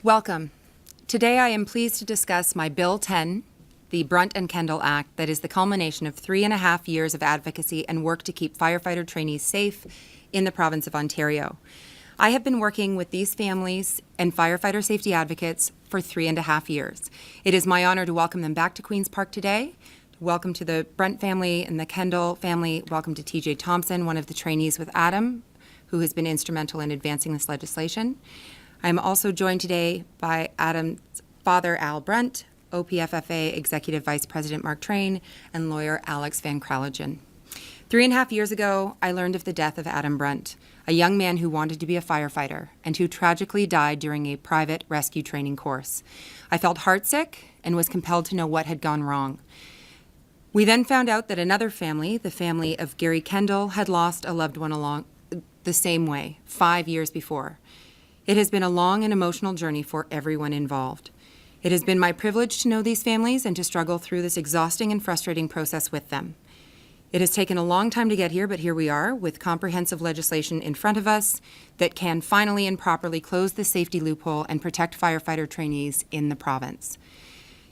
Welcome. Today I am pleased to discuss my Bill 10, the Brunt and Kendall Act, that is the culmination of 3.5 years of advocacy and work to keep firefighter trainees safe in the province of Ontario. I have been working with these families and firefighter safety advocates for 3.5 years. It is my honor to welcome them back to Queen's Park today. Welcome to the Brunt family and the Kendall family. Welcome to TJ Thompson, one of the trainees with Adam, who has been instrumental in advancing this legislation. I am also joined today by Adam's father, Al Brunt, OPFFA Executive Vice President Mark Train, and lawyer Alex Van Kralingen. 3.5 years ago, I learned of the death of Adam Brunt, a young man who wanted to be a firefighter and who tragically died during a private rescue training course. I felt heartsick and was compelled to know what had gone wrong. We then found out that another family, the family of Gary Kendall, had lost a loved one along the same way, 5 years before. It has been a long and emotional journey for everyone involved. It has been my privilege to know these families and to struggle through this exhausting and frustrating process with them. It has taken a long time to get here, but here we are with comprehensive legislation in front of us that can finally and properly close the safety loophole and protect firefighter trainees in the province.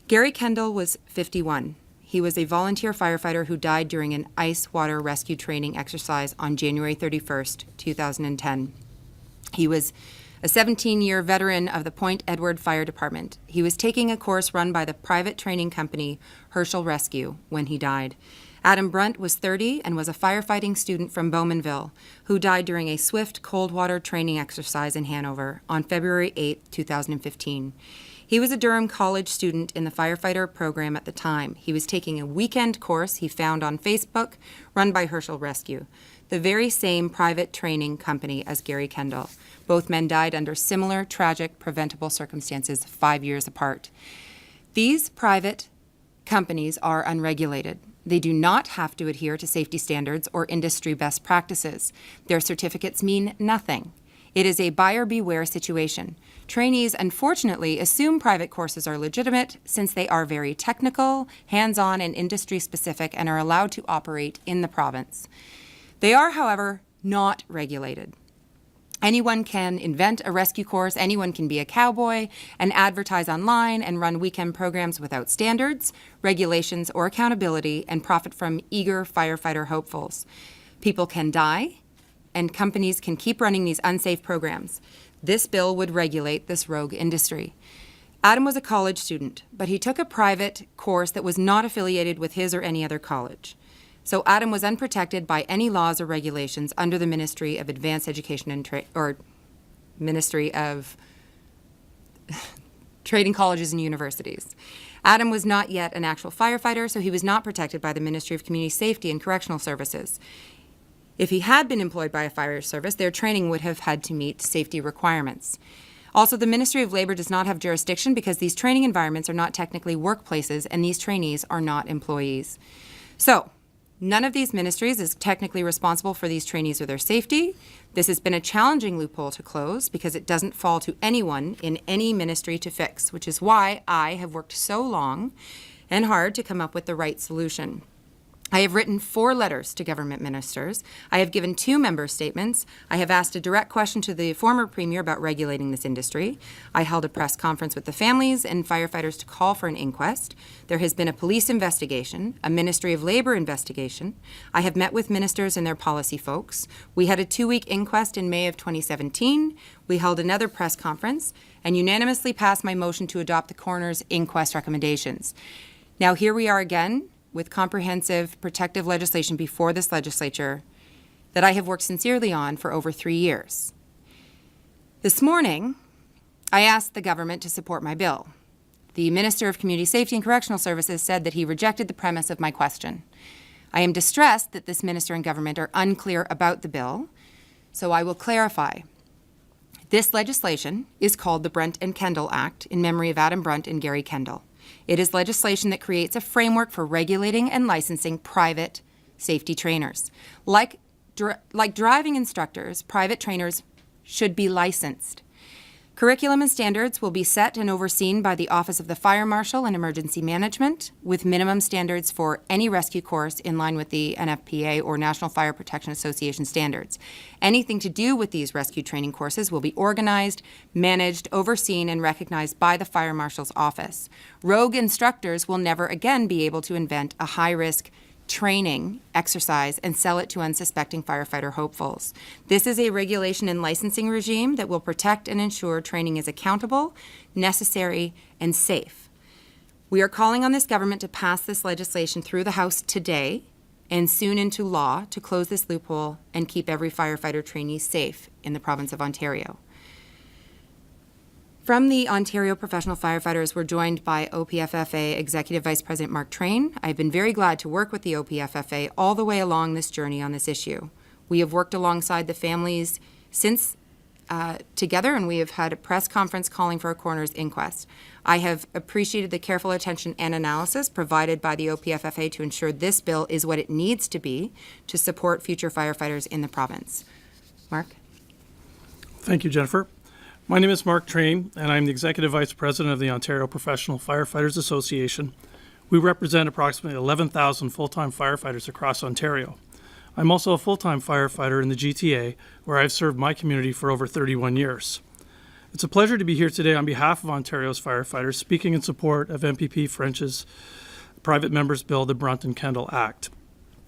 Gary Kendall was 51. He was a volunteer firefighter who died during an ice water rescue training exercise on January 31st, 2010. He was a 17-year veteran of the Point Edward Fire Department. He was taking a course run by the private training company Herschel Rescue when he died. Adam Brunt was 30 and was a firefighting student from Bowmanville who died during a swift cold water training exercise in Hanover on February 8, 2015. He was a Durham College student in the firefighter program at the time. He was taking a weekend course he found on Facebook run by Herschel Rescue, the very same private training company as Gary Kendall. Both men died under similar tragic preventable circumstances 5 years apart. These private companies are unregulated. They do not have to adhere to safety standards or industry best practices. Their certificates mean nothing. It is a buyer beware situation. Trainees, unfortunately, assume private courses are legitimate since they are very technical, hands-on, and industry-specific and are allowed to operate in the province. They are, however, not regulated. Anyone can invent a rescue course, anyone can be a cowboy and advertise online and run weekend programs without standards, regulations, or accountability and profit from eager firefighter hopefuls. People can die, and companies can keep running these unsafe programs. This bill would regulate this rogue industry. Adam was a college student, but he took a private course that was not affiliated with his or any other college. So Adam was unprotected by any laws or regulations under the Ministry of Advanced Education and Ministry of Training Colleges and Universities. Adam was not yet an actual firefighter, so he was not protected by the Ministry of Community Safety and Correctional Services. If he had been employed by a fire service, their training would have had to meet safety requirements. Also, the Ministry of Labor does not have jurisdiction because these training environments are not technically workplaces and these trainees are not employees. So, none of these ministries is technically responsible for these trainees or their safety. This has been a challenging loophole to close because it doesn't fall to anyone in any ministry to fix, which is why I have worked so long and hard to come up with the right solution. I have written 4 letters to government ministers. I have given 2 member statements. I have asked a direct question to the former premier about regulating this industry. I held a press conference with the families and firefighters to call for an inquest. There has been a police investigation, a Ministry of Labor investigation. I have met with ministers and their policy folks. We had a 2-week inquest in May of 2017. We held another press conference and unanimously passed my motion to adopt the coroner's inquest recommendations. Now here we are again, with comprehensive protective legislation before this legislature that I have worked sincerely on for over 3 years. This morning, I asked the government to support my bill. The Minister of Community Safety and Correctional Services said that he rejected the premise of my question. I am distressed that this minister and government are unclear about the bill, so I will clarify. This legislation is called the Brunt and Kendall Act in memory of Adam Brunt and Gary Kendall. It is legislation that creates a framework for regulating and licensing private safety trainers. Like driving instructors, private trainers should be licensed. Curriculum and standards will be set and overseen by the Office of the Fire Marshal and Emergency Management, with minimum standards for any rescue course in line with the NFPA or National Fire Protection Association standards. Anything to do with these rescue training courses will be organized, managed, overseen, and recognized by the Fire Marshal's office. Rogue instructors will never again be able to invent a high-risk training exercise and sell it to unsuspecting firefighter hopefuls. This is a regulation and licensing regime that will protect and ensure training is accountable, necessary, and safe. We are calling on this government to pass this legislation through the House today and soon into law to close this loophole and keep every firefighter trainee safe in the province of Ontario. From the Ontario Professional Firefighters, we're joined by OPFFA Executive Vice President Mark Train. I've been very glad to work with the OPFFA all the way along this journey on this issue. We have worked alongside the families since together, and we have had a press conference calling for a coroner's inquest. I have appreciated the careful attention and analysis provided by the OPFFA to ensure this bill is what it needs to be to support future firefighters in the province. Mark? Thank you, Jennifer. My name is Mark Train, and I'm the Executive Vice President of the Ontario Professional Firefighters Association. We represent approximately 11,000 full-time firefighters across Ontario. I'm also a full-time firefighter in the GTA, where I've served my community for over 31 years. It's a pleasure to be here today on behalf of Ontario's firefighters, speaking in support of MPP French's private member's bill, the Brunt and Kendall Act.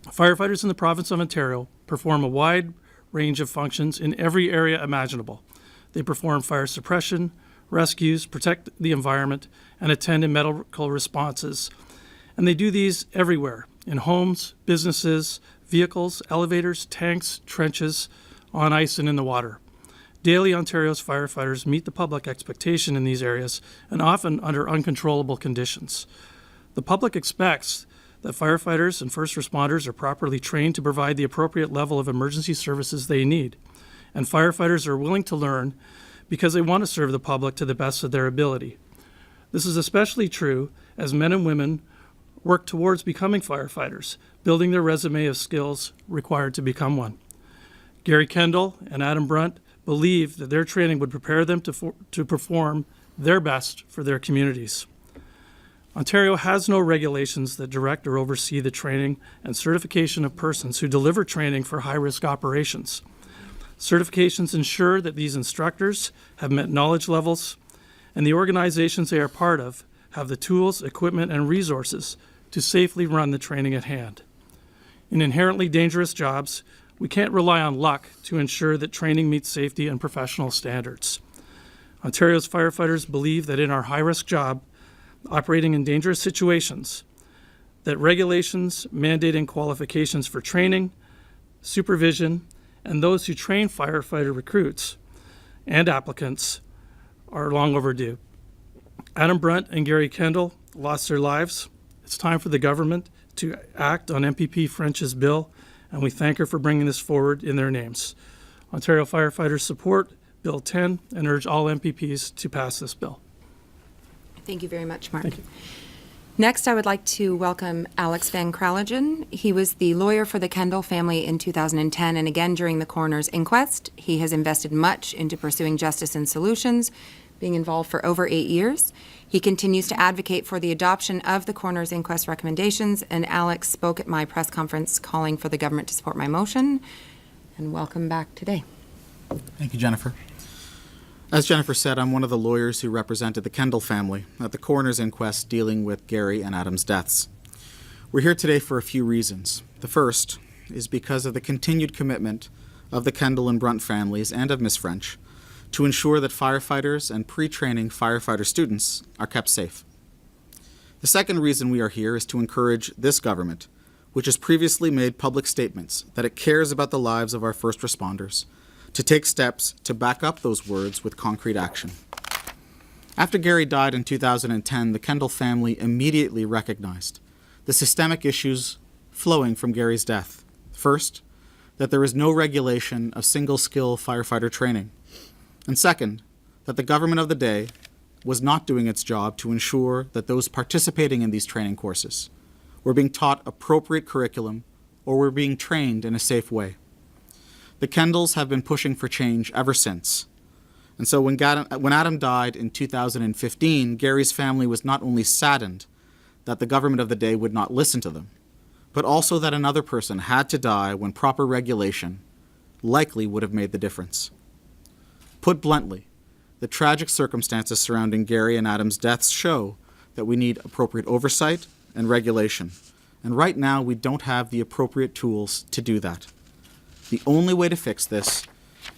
Firefighters in the province of Ontario perform a wide range of functions in every area imaginable. They perform fire suppression, rescues, protect the environment, and attend to medical responses. And they do these everywhere, in homes, businesses, vehicles, elevators, tanks, trenches, on ice, and in the water. Daily, Ontario's firefighters meet the public expectation in these areas, and often under uncontrollable conditions. The public expects that firefighters and first responders are properly trained to provide the appropriate level of emergency services they need. And firefighters are willing to learn because they want to serve the public to the best of their ability. This is especially true as men and women work towards becoming firefighters, building their resume of skills required to become one. Gary Kendall and Adam Brunt believe that their training would prepare them to perform their best for their communities. Ontario has no regulations that direct or oversee the training and certification of persons who deliver training for high-risk operations. Certifications ensure that these instructors have met knowledge levels, and the organizations they are part of have the tools, equipment, and resources to safely run the training at hand. In inherently dangerous jobs, we can't rely on luck to ensure that training meets safety and professional standards. Ontario's firefighters believe that in our high-risk job, operating in dangerous situations, that regulations mandating qualifications for training, supervision, and those who train firefighter recruits and applicants are long overdue. Adam Brunt and Gary Kendall lost their lives. It's time for the government to act on MPP French's bill, and we thank her for bringing this forward in their names. Ontario firefighters support Bill 10 and urge all MPPs to pass this bill. Thank you very much, Mark. Thank you. Next, I would like to welcome Alex Van Kralingen. He was the lawyer for the Kendall family in 2010, and again during the coroner's inquest. He has invested much into pursuing justice and solutions, being involved for over 8 years. He continues to advocate for the adoption of the coroner's inquest recommendations, and Alex spoke at my press conference calling for the government to support my motion. And welcome back today. Thank you, Jennifer. As Jennifer said, I'm one of the lawyers who represented the Kendall family at the coroner's inquest dealing with Gary and Adam's deaths. We're here today for a few reasons. The first is because of the continued commitment of the Kendall and Brunt families and of Ms. French to ensure that firefighters and pre-training firefighter students are kept safe. The second reason we are here is to encourage this government, which has previously made public statements that it cares about the lives of our first responders, to take steps to back up those words with concrete action. After Gary died in 2010, the Kendall family immediately recognized the systemic issues flowing from Gary's death. First, that there is no regulation of single-skill firefighter training. And second, that the government of the day was not doing its job to ensure that those participating in these training courses were being taught appropriate curriculum or were being trained in a safe way. The Kendalls have been pushing for change ever since, And so when Adam died in 2015, Gary's family was not only saddened that the government of the day would not listen to them, but also that another person had to die when proper regulation likely would have made the difference. Put bluntly, the tragic circumstances surrounding Gary and Adam's deaths show that we need appropriate oversight and regulation. And right now, we don't have the appropriate tools to do that. The only way to fix this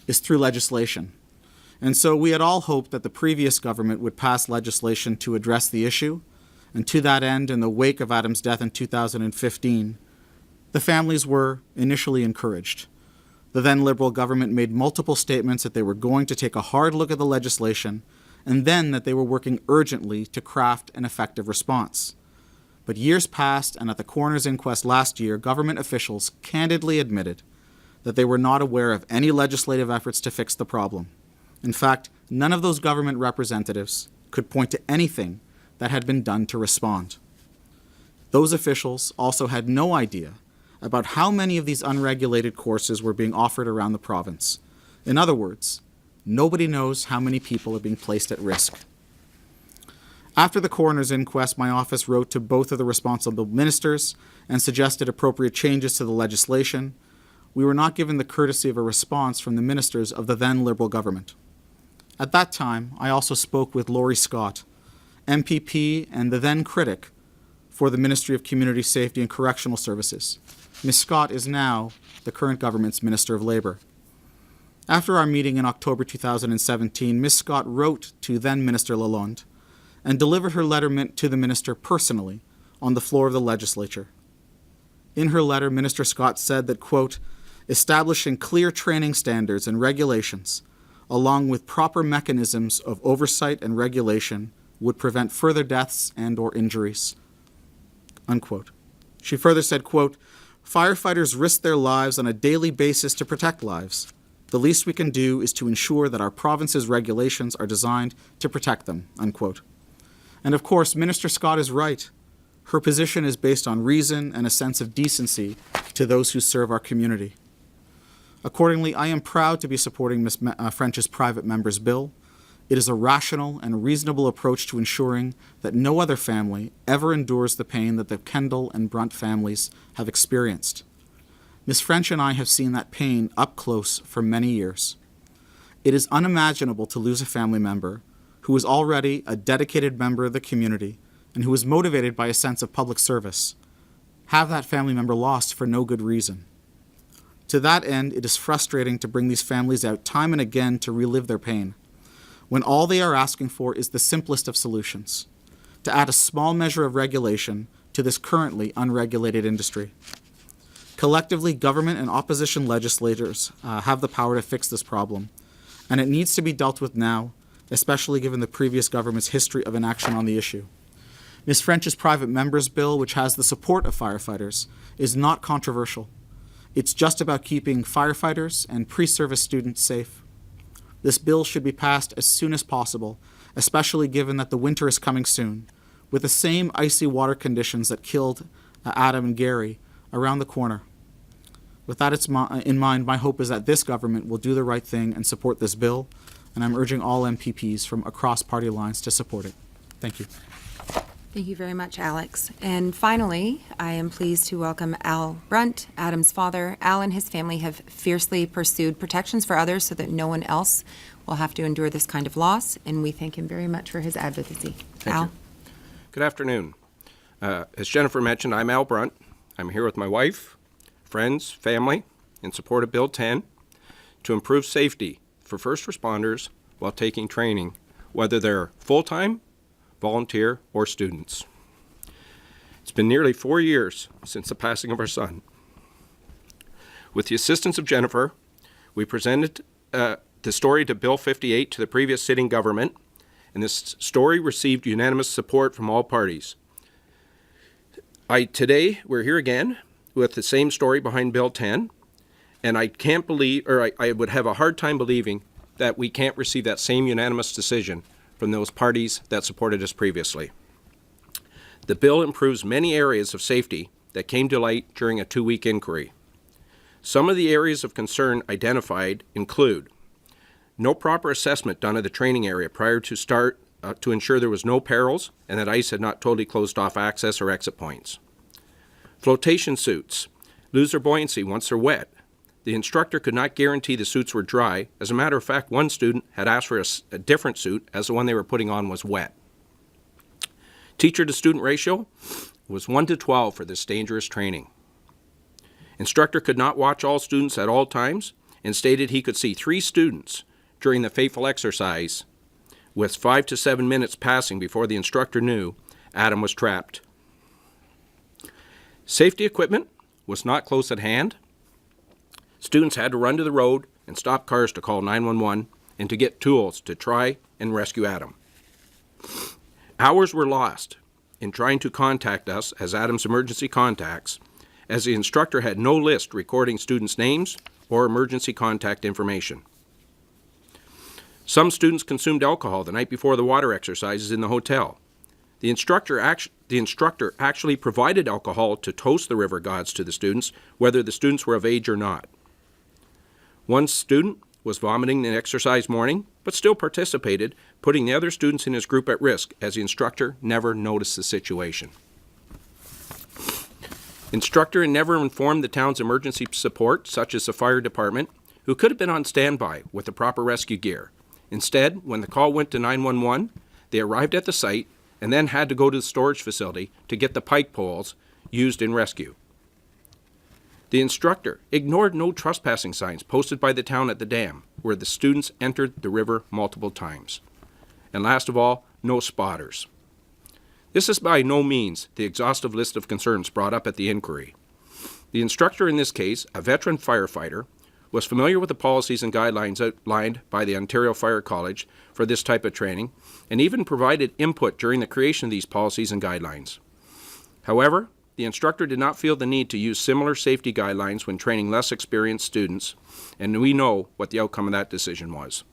is through legislation. And so we had all hoped that the previous government would pass legislation to address the issue. And to that end, in the wake of Adam's death in 2015, the families were initially encouraged. The then Liberal government made multiple statements that they were going to take a hard look at the legislation, and then that they were working urgently to craft an effective response. But years passed, and at the coroner's inquest last year, government officials candidly admitted that they were not aware of any legislative efforts to fix the problem. In fact, none of those government representatives could point to anything that had been done to respond. Those officials also had no idea about how many of these unregulated courses were being offered around the province. In other words, nobody knows how many people are being placed at risk. After the coroner's inquest, my office wrote to both of the responsible ministers and suggested appropriate changes to the legislation. We were not given the courtesy of a response from the ministers of the then Liberal government. At that time, I also spoke with Laurie Scott, MPP and the then critic for the Ministry of Community Safety and Correctional Services. Ms. Scott is now the current government's Minister of Labour. After our meeting in October 2017, Ms. Scott wrote to then Minister Lalonde and delivered her letter to the minister personally on the floor of the legislature. In her letter, Minister Scott said that, quote, establishing clear training standards and regulations, along with proper mechanisms of oversight and regulation, would prevent further deaths and or injuries, unquote. She further said, quote, firefighters risk their lives on a daily basis to protect lives. The least we can do is to ensure that our province's regulations are designed to protect them, unquote. And of course, Minister Scott is right. Her position is based on reason and a sense of decency to those who serve our community. Accordingly, I am proud to be supporting Ms. French's private member's bill. It is a rational and reasonable approach to ensuring that no other family ever endures the pain that the Kendall and Brunt families have experienced. Ms. French and I have seen that pain up close for many years. It is unimaginable to lose a family member who is already a dedicated member of the community and who is motivated by a sense of public service, have that family member lost for no good reason. To that end, it is frustrating to bring these families out time and again to relive their pain, when all they are asking for is the simplest of solutions, to add a small measure of regulation to this currently unregulated industry. Collectively, government and opposition legislators have the power to fix this problem, and it needs to be dealt with now, especially given the previous government's history of inaction on the issue. Ms. French's private member's bill, which has the support of firefighters, is not controversial. It's just about keeping firefighters and pre-service students safe. This bill should be passed as soon as possible, especially given that the winter is coming soon, with the same icy water conditions that killed Adam and Gary around the corner. With that in mind, my hope is that this government will do the right thing and support this bill, and I'm urging all MPPs from across party lines to support it. Thank you. Thank you very much, Alex. And finally, I am pleased to welcome Al Brunt, Adam's father. Al and his family have fiercely pursued protections for others so that no one else will have to endure this kind of loss, and we thank him very much for his advocacy. Al? Good afternoon. As Jennifer mentioned, I'm Al Brunt. I'm here with my wife, friends, family, in support of Bill 10 to improve safety for first responders while taking training, whether they're full-time, volunteer, or students. It's been nearly 4 years since the passing of our son. With the assistance of Jennifer, we presented the story to Bill 58 to the previous sitting government, and this story received unanimous support from all parties. Today, we're here again with the same story behind Bill 10, and I can't believe, or I would have a hard time believing that we can't receive that same unanimous decision from those parties that supported us previously. The bill improves many areas of safety that came to light during a 2-week inquiry. Some of the areas of concern identified include No proper assessment done of the training area prior to start to ensure there was no perils and that ice had not totally closed off access or exit points. Flotation suits lose their buoyancy once they're wet. The instructor could not guarantee the suits were dry. As a matter of fact, one student had asked for a different suit as the one they were putting on was wet. Teacher-to-student ratio was 1 to 12 for this dangerous training. Instructor could not watch all students at all times and stated he could see 3 students during the fateful exercise, with 5 to 7 minutes passing before the instructor knew Adam was trapped. Safety equipment was not close at hand. Students had to run to the road and stop cars to call 911 and to get tools to try and rescue Adam. Hours were lost in trying to contact us as Adam's emergency contacts, as the instructor had no list recording students' names or emergency contact information. Some students consumed alcohol the night before the water exercises in the hotel. The instructor actually provided alcohol to toast the river gods to the students, whether the students were of age or not. One student was vomiting the exercise morning, but still participated, putting the other students in his group at risk, as the instructor never noticed the situation. Instructor never informed the town's emergency support, such as the fire department, who could have been on standby with the proper rescue gear. Instead, when the call went to 911, they arrived at the site and then had to go to the storage facility to get the pike poles used in rescue. The instructor ignored no trespassing signs posted by the town at the dam, where the students entered the river multiple times. And last of all, no spotters. This is by no means the exhaustive list of concerns brought up at the inquiry. The instructor in this case, a veteran firefighter, was familiar with the policies and guidelines outlined by the Ontario Fire College for this type of training, and even provided input during the creation of these policies and guidelines. However, the instructor did not feel the need to use similar safety guidelines when training less experienced students, and we know what the outcome of that decision was.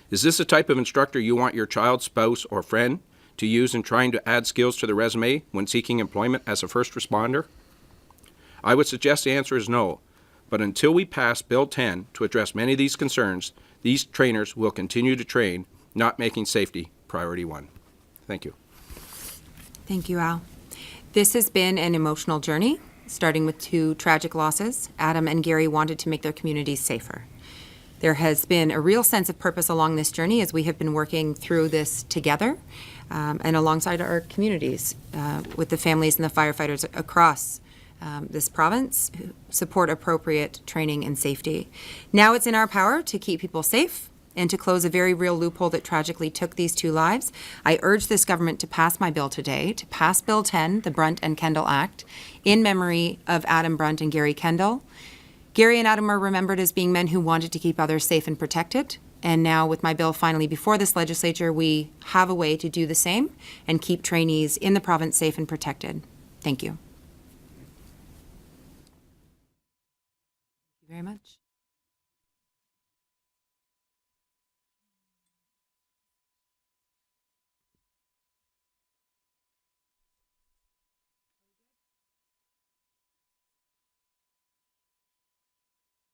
Is this the type of instructor you want your child, spouse, or friend to use in trying to add skills to their resume when seeking employment as a first responder? I would suggest the answer is no, but until we pass Bill 10 to address many of these concerns, these trainers will continue to train, not making safety priority 1. Thank you. Thank you, Al. This has been an emotional journey, starting with 2 tragic losses. Adam and Gary wanted to make their communities safer. There has been a real sense of purpose along this journey as we have been working through this together and alongside our communities with the families and the firefighters across this province who support appropriate training and safety. Now it's in our power to keep people safe and to close a very real loophole that tragically took these 2 lives. I urge this government to pass my bill today, to pass Bill 10, the Brunt and Kendall Act, in memory of Adam Brunt and Gary Kendall. Gary and Adam are remembered as being men who wanted to keep others safe and protected. And now with my bill finally before this legislature, we have a way to do the same and keep trainees in the province safe and protected. Thank you. Thank you very much.